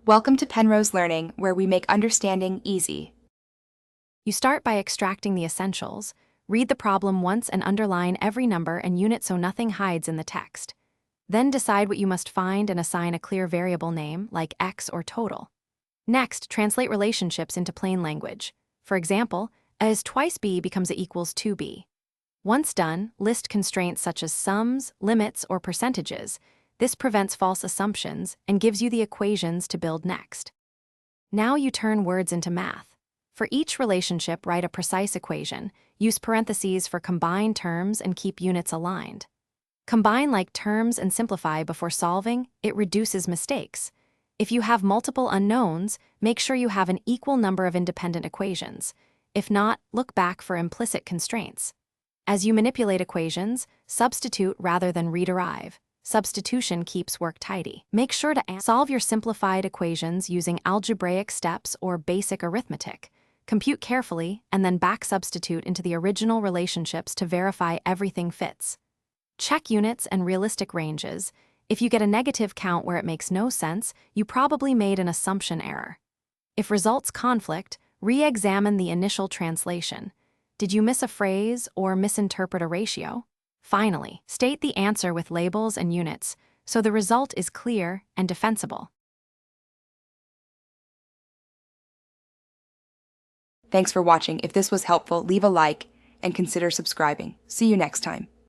Welcome to Penrose Learning, where we make understanding easy. You start by extracting the essentials. Read the problem once and underline every number and unit so nothing hides in the text. Then decide what you must find and assign a clear variable name, like X or total. Next, translate relationships into plain language. For example, A is twice B becomes A equals 2B. Once done, list constraints such as sums, limits, or percentages. This prevents false assumptions and gives you the equations to build next. Now you turn words into math. For each relationship, write a precise equation. Use parentheses for combined terms and keep units aligned. Combine like terms and simplify before solving. It reduces mistakes. If you have multiple unknowns, make sure you have an equal number of independent equations. If not, look back for implicit constraints. As you manipulate equations, substitute rather than rederive. Substitution keeps work tidy. Make sure to solve your simplified equations using algebraic steps or basic arithmetic. Compute carefully and then back substitute into the original relationships to verify everything fits. Check units and realistic ranges. If you get a negative count where it makes no sense, you probably made an assumption error. If results conflict, re-examine the initial translation. Did you miss a phrase or misinterpret a ratio? Finally, state the answer with labels and units, so the result is clear and defensible. Thanks for watching. If this was helpful, leave a like and consider subscribing. See you next time.